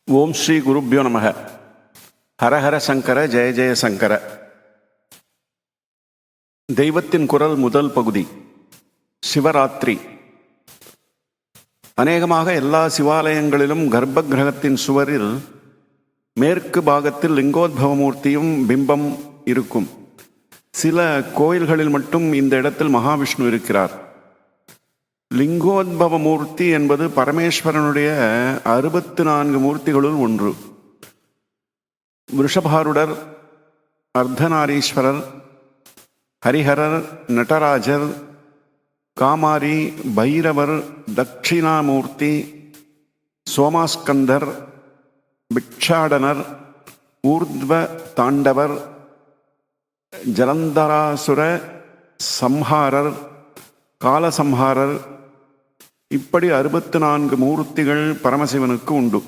ஓம் ஸ்ரீ குருப்யோ நமக. ஹரஹர சங்கர, ஜெய ஜெய சங்கர. தெய்வத்தின் குரல் முதல் பகுதி, சிவராத்திரி. அநேகமாக எல்லா சிவாலயங்களிலும் கர்ப்ப கிரகத்தின் சுவரில் மேற்கு பாகத்தில் லிங்கோத்பவமூர்த்தியும் பிம்பம் இருக்கும். சில கோயில்களில் மட்டும் இந்த இடத்தில் மகாவிஷ்ணு இருக்கிறார். லிங்கோத்பவமூர்த்தி என்பது பரமேஸ்வரனுடைய 64 மூர்த்திகளுள் ஒன்று. விஷபாருடர், அர்த்தநாரீஸ்வரர், ஹரிஹரர், நடராஜர், காமாரி, பைரவர், தட்சிணாமூர்த்தி, சோமாஸ்கந்தர், பிக்ஷாடனர், ஊர்த்வ தாண்டவர், ஜலந்தராசுர சம்ஹாரர், காலசம்ஹாரர், இப்படி 64 மூர்த்திகள் பரமசிவனுக்கு உண்டு.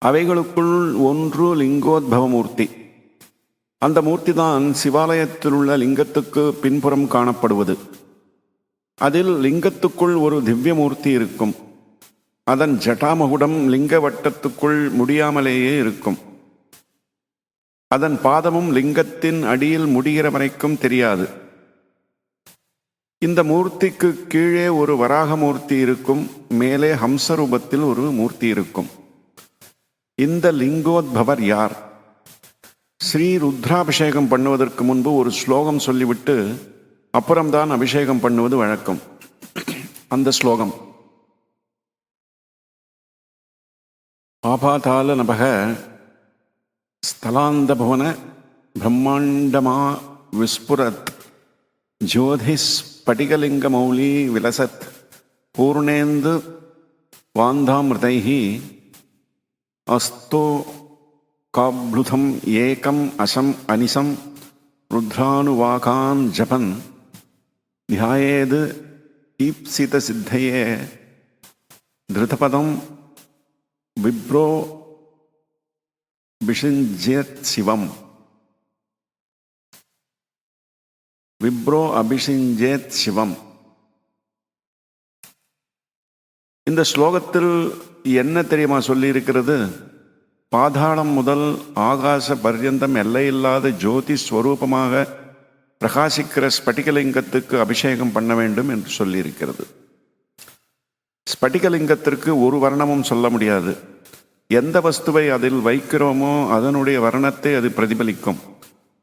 அவைகளுக்குள் ஒன்று லிங்கோத்பவமூர்த்தி. அந்த மூர்த்தி தான் சிவாலயத்தில் உள்ள லிங்கத்துக்கு பின்புறம் காணப்படுவது. அதில் லிங்கத்துக்குள் ஒரு திவ்யமூர்த்தி இருக்கும். அதன் ஜட்டாமகுடம் லிங்க வட்டத்துக்குள் முடியாமலேயே இருக்கும். அதன் பாதமும் லிங்கத்தின் அடியில் முடிகிற வரைக்கும் தெரியாது. இந்த மூர்த்திக்கு கீழே ஒரு வராகமூர்த்தி இருக்கும். மேலே ஹம்சரூபத்தில் ஒரு மூர்த்தி இருக்கும். இந்த லிங்கோத்பவர் யார்? ஸ்ரீ ருத்ராபிஷேகம் பண்ணுவதற்கு முன்பு ஒரு ஸ்லோகம் சொல்லிவிட்டு அப்புறம்தான் அபிஷேகம் பண்ணுவது வழக்கம். அந்த ஸ்லோகம்: ஆபாதால நபக ஸ்தலாந்த பவன பிரம்மாண்டமா விஸ்புரத் ஜோதிஸ்படிகலிங்கமௌலி விலசத் பூர்ணேந்து வாந்தாமிருதைஹி அஸ்தோ காப்ளுதம் ஏகம் அசம் அனிசம் ருத்ரானுவாகான் ஜபன் தியாயேது ஈப்சித சித்தையே திருதபதம் விப்ரோ பிஷிஞ்சியத் சிவம். விப்ரோ அபிஷிஞ்சேத் சிவம். இந்த ஸ்லோகத்தில் என்ன தெரியுமா சொல்லியிருக்கிறது? பாதாளம் முதல் ஆகாச பர்யந்தம் எல்லையில்லாத ஜோதி ஸ்வரூபமாக பிரகாசிக்கிற ஸ்படிகலிங்கத்துக்கு அபிஷேகம் பண்ண வேண்டும் என்று சொல்லியிருக்கிறது. ஸ்படிகலிங்கத்திற்கு ஒரு வர்ணமும் சொல்ல முடியாது. எந்த வஸ்துவை அதில் வைக்கிறோமோ அதனுடைய வர்ணத்தை அது பிரதிபலிக்கும்.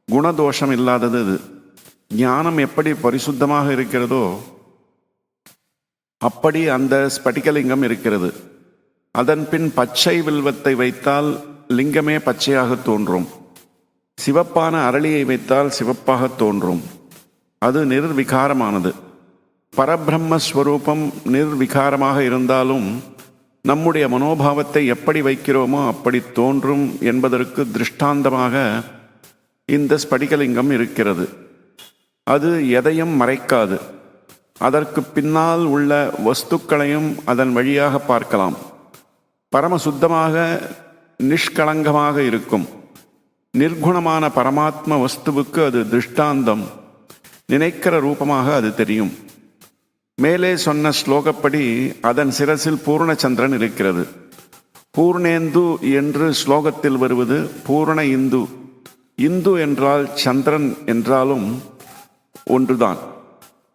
குணதோஷம் இல்லாதது அது. ஞானம் எப்படி பரிசுத்தமாக இருக்கிறதோ அப்படி அந்த ஸ்படிகலிங்கம் இருக்கிறது. அதன் பின் பச்சை வில்வத்தை வைத்தால் லிங்கமே பச்சையாக தோன்றும். சிவப்பான அரளியை வைத்தால் சிவப்பாக தோன்றும். அது நிர்விகாரமானது. பரபிரம்மஸ்வரூபம் நிர்விகாரமாக இருந்தாலும் நம்முடைய மனோபாவத்தை எப்படி வைக்கிறோமோ அப்படி தோன்றும் என்பதற்கு திருஷ்டாந்தமாக இந்த ஸ்படிகலிங்கம் இருக்கிறது. அது எதையும் மறைக்காது. அதற்கு பின்னால் உள்ள வஸ்துக்களையும் அதன் வழியாக பார்க்கலாம். பரமசுத்தமாக நிஷ்கலங்கமாக இருக்கும். நிர்குணமான பரமாத்ம வஸ்துவுக்கு அது திருஷ்டாந்தம். நினைக்கிற ரூபமாக அது தெரியும். மேலே சொன்ன ஸ்லோகப்படி அதன் சிரசில் பூர்ணச்சந்திரன் இருக்கிறது. பூர்ணேந்து என்று ஸ்லோகத்தில் வருவது பூர்ண இந்து. இந்து என்றால் சந்திரன் என்றாலும் ஒன்றுதான்.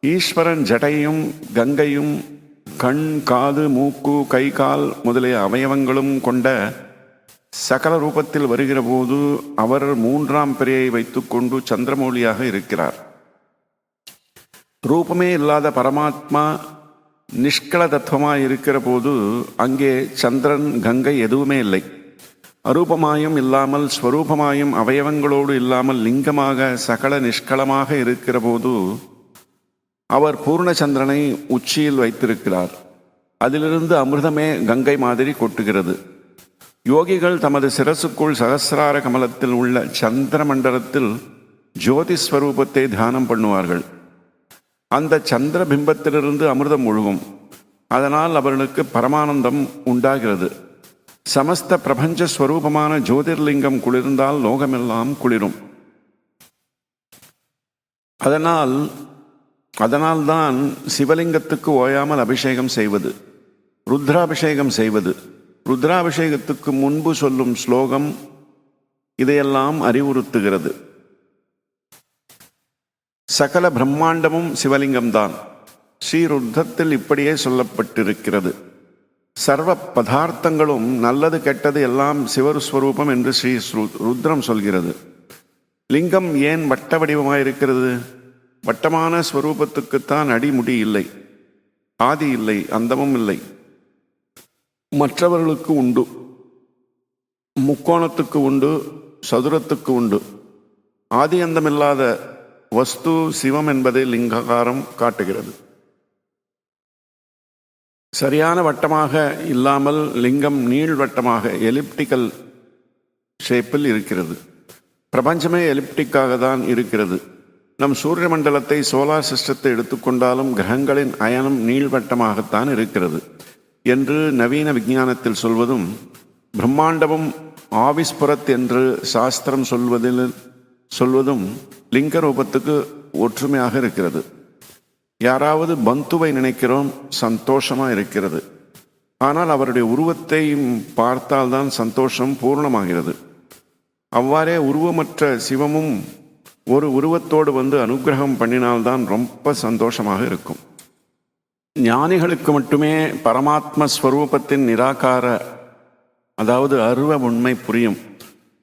ஈஸ்வரன் ஜடையும் கங்கையும் கண், காது, மூக்கு, கை, கால் முதலிய அவயவங்களும் கொண்ட சகல ரூபத்தில் வருகிற போது அவர் 3ஆம் பிறையை வைத்துக்கொண்டு சந்திரமௌலியாக இருக்கிறார். ரூபமே இல்லாத பரமாத்மா நிஷ்கல தத்துவமாய் இருக்கிற போது அங்கே சந்திரன், கங்கை எதுவுமே இல்லை. அரூபமாயும் இல்லாமல் ஸ்வரூபமாயும் அவயவங்களோடு இல்லாமல் லிங்கமாக சகல நிஷ்களமாக இருக்கிற போது அவர் பூர்ணச்சந்திரனை உச்சியில் வைத்திருக்கிறார். அதிலிருந்து அமிர்தமே கங்கை மாதிரி கொட்டுகிறது. யோகிகள் தமது சிரசுக்குள் சகசிரார கமலத்தில் உள்ள சந்திர மண்டலத்தில் ஜோதிஸ்வரூபத்தை தியானம் பண்ணுவார்கள். அந்த சந்திர பிம்பத்திலிருந்து அமிர்தம் ஒழுகும். அதனால் அவர்களுக்கு பரமானந்தம் உண்டாகிறது. சமஸ்த பிரபஞ்ச ஸ்வரூபமான ஜோதிர்லிங்கம் குளிர்ந்தால் லோகமெல்லாம் குளிரும். அதனால்தான் சிவலிங்கத்துக்கு ஓயாமல் அபிஷேகம் செய்வது, ருத்ராபிஷேகம் செய்வது, ருத்ராபிஷேகத்துக்கு முன்பு சொல்லும் ஸ்லோகம் இதையெல்லாம் அறிவுறுத்துகிறது. சகல பிரம்மாண்டமும் சிவலிங்கம்தான். ஸ்ரீருத்ரத்தில் இப்படியே சொல்லப்பட்டிருக்கிறது. சர்வ பதார்த்தங்களும் நல்லது கெட்டது எல்லாம் சிவஸ்வரூபம் என்று ஸ்ரீ ருத்ரம் சொல்கிறது. லிங்கம் ஏன் வட்ட வடிவமாயிருக்கிறது? வட்டமான ஸ்வரூபத்துக்குத்தான் அடிமுடி இல்லை, ஆதி இல்லை, அந்தமும் இல்லை. மற்றவர்களுக்கு உண்டு, முக்கோணத்துக்கு உண்டு, சதுரத்துக்கு உண்டு. ஆதி அந்தமில்லாத வஸ்து சிவம் என்பதை லிங்காகாரம் காட்டுகிறது. சரியான வட்டமாக இல்லாமல் லிங்கம் நீள்வட்டமாக எலிப்டிக்கல் ஷேப்பில் இருக்கிறது. பிரபஞ்சமே எலிப்டிக்காக தான் இருக்கிறது. நம் சூரிய மண்டலத்தை, சோலார் சிஸ்டத்தை எடுத்துக்கொண்டாலும் கிரகங்களின் அயனம் நீள்வட்டமாகத்தான் இருக்கிறது என்று நவீன விஞ்ஞானத்தில் சொல்வதும், பிரம்மாண்டமும் ஆவிஸ்புரத் என்று சாஸ்திரம் சொல்வதும் லிங்க ரூபத்துக்கு ஒற்றுமையாக இருக்கிறது. யாராவது பந்துவை நினைக்கிறோம், சந்தோஷமாக இருக்கிறது. ஆனால் அவருடைய உருவத்தை பார்த்தால்தான் சந்தோஷம் பூர்ணமாகிறது. அவ்வாறே உருவமற்ற சிவமும் ஒரு உருவத்தோடு வந்து அனுகிரகம் பண்ணினால்தான் ரொம்ப சந்தோஷமாக இருக்கும். ஞானிகளுக்கு மட்டுமே பரமாத்ம ஸ்வரூபத்தின் நிராகார, அதாவது அருவ உண்மை புரியும்.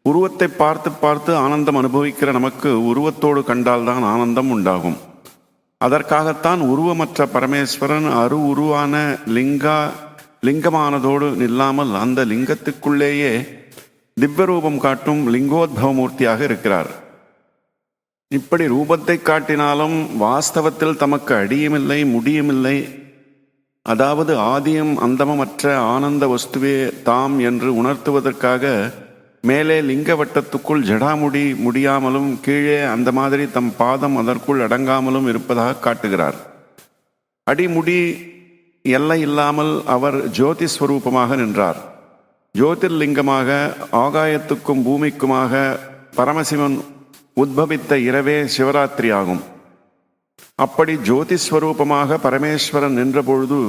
உருவத்தை பார்த்து பார்த்து ஆனந்தம் அனுபவிக்கிற நமக்கு உருவத்தோடு கண்டால்தான் ஆனந்தம் உண்டாகும். அதற்காகத்தான் உருவமற்ற பரமேஸ்வரன் உருவான லிங்கமானதோடு நில்லாமல் அந்த லிங்கத்துக்குள்ளேயே திவ்யரூபம் காட்டும் லிங்கோத்பவமூர்த்தியாக இருக்கிறார். இப்படி ரூபத்தை காட்டினாலும் வாஸ்தவத்தில் தமக்கு அடியுமில்லை, முடியுமில்லை. அதாவது ஆதியும் அந்தமற்ற ஆனந்த வஸ்துவே தாம் என்று உணர்த்துவதற்காக மேலே லிங்க வட்டத்துக்குள் ஜடாமுடி முடியாமலும் கீழே அந்த மாதிரி தம் பாதம் அதற்குள் அடங்காமலும் இருப்பதாக காட்டுகிறார். அடிமுடி எல்லை இல்லாமல் அவர் ஜோதி ஸ்வரூபமாக நின்றார். ஜோதிர்லிங்கமாக ஆகாயத்துக்கும் பூமிக்குமாக பரமசிவன் உத்பவித்த இரவே சிவராத்திரி ஆகும். அப்படி ஜோதிஸ்வரூபமாக பரமேஸ்வரன் நின்றபொழுது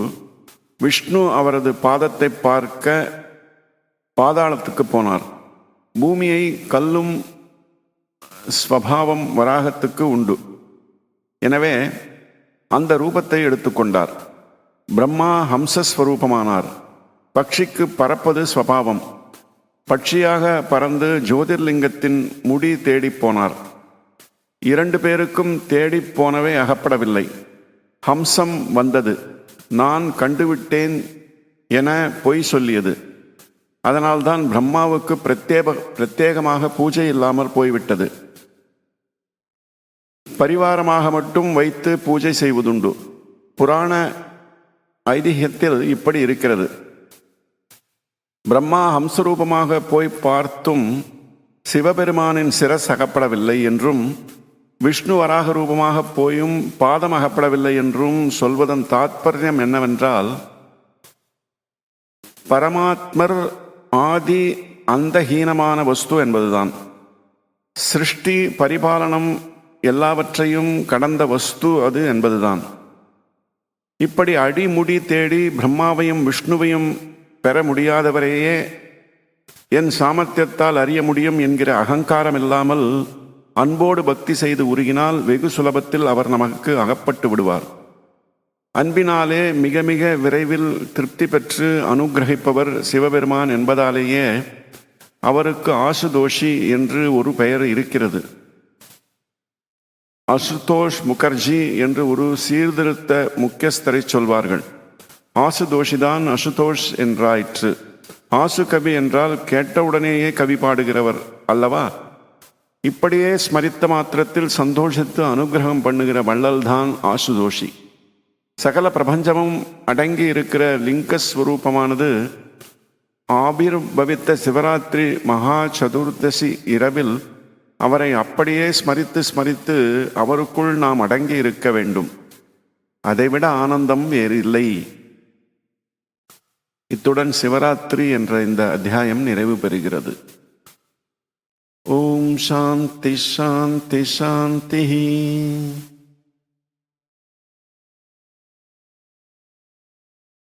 விஷ்ணு அவரது பாதத்தை பார்க்க பாதாளத்துக்கு போனார். பூமியை கல்லும் ஸ்வபாவம் வராகத்துக்கு உண்டு. எனவே அந்த ரூபத்தை எடுத்துக்கொண்டார். பிரம்மா ஹம்சஸ்வரூபமானார். பட்சிக்கு பறப்பது ஸ்வபாவம். பட்சியாக பறந்து ஜோதிர்லிங்கத்தின் முடி தேடிப்போனார். 2 பேருக்கும் தேடிப்போனவே அகப்படவில்லை. ஹம்சம் வந்தது, நான் கண்டுவிட்டேன் என பொய் சொல்லியது. அதனால்தான் பிரம்மாவுக்கு பிரத்யேகமாக பூஜை இல்லாமல் போய்விட்டது. பரிவாரமாக மட்டும் வைத்து பூஜை செய்வதுண்டு. புராண ஐதிஹ்யத்தில் இப்படி இருக்கிறது. பிரம்மா ஹம்சரூபமாக போய் பார்த்தும் சிவபெருமானின் சிரஸ் அகப்படவில்லை என்றும், விஷ்ணு வராக ரூபமாக போயும் பாதம் அகப்படவில்லை என்றும் சொல்வதன் தாத்பரியம் என்னவென்றால், பரமாத்மர் ஆதி அந்தஹீனமான வஸ்து என்பதுதான். சிருஷ்டி பரிபாலனம் எல்லாவற்றையும் கடந்த வஸ்து அது என்பதுதான். இப்படி அடிமுடி தேடி பிரம்மாவையும் விஷ்ணுவையும் பெற முடியாதவரையே என் சாமர்த்தியத்தால் அறிய முடியும் என்கிற அகங்காரம் இல்லாமல் அன்போடு பக்தி செய்து உருகினால் வெகு சுலபத்தில் அவர் நமக்கு அகப்பட்டு விடுவார். அன்பினாலே மிக மிக விரைவில் திருப்தி பெற்று அனுகிரகிப்பவர் சிவபெருமான் என்பதாலேயே அவருக்கு ஆசுதோஷி என்று ஒரு பெயர் இருக்கிறது. அசுதோஷ் முகர்ஜி என்று ஒரு சீர்திருத்த முக்கியஸ்தரை சொல்வார்கள். ஆசுதோஷிதான் அசுதோஷ் என்றாயிற்று. ஆசு கவி என்றால் கேட்டவுடனேயே கவி பாடுகிறவர் அல்லவா? இப்படியே ஸ்மரித்த மாத்திரத்தில் சந்தோஷித்து அனுகிரகம் பண்ணுகிற வள்ளல்தான் ஆசுதோஷி. சகல பிரபஞ்சமும் அடங்கி இருக்கிற லிங்கஸ்வரூபமானது ஆபிர்பவித்த சிவராத்திரி மகா சதுர்தசி இரவில் அவரை அப்படியே ஸ்மரித்து அவருக்குள் நாம் அடங்கி இருக்க வேண்டும். அதைவிட ஆனந்தம் வேறு இல்லை. இத்துடன் சிவராத்திரி என்ற இந்த அத்தியாயம் நிறைவு பெறுகிறது. ஓம் சாந்தி சாந்தி சாந்தி.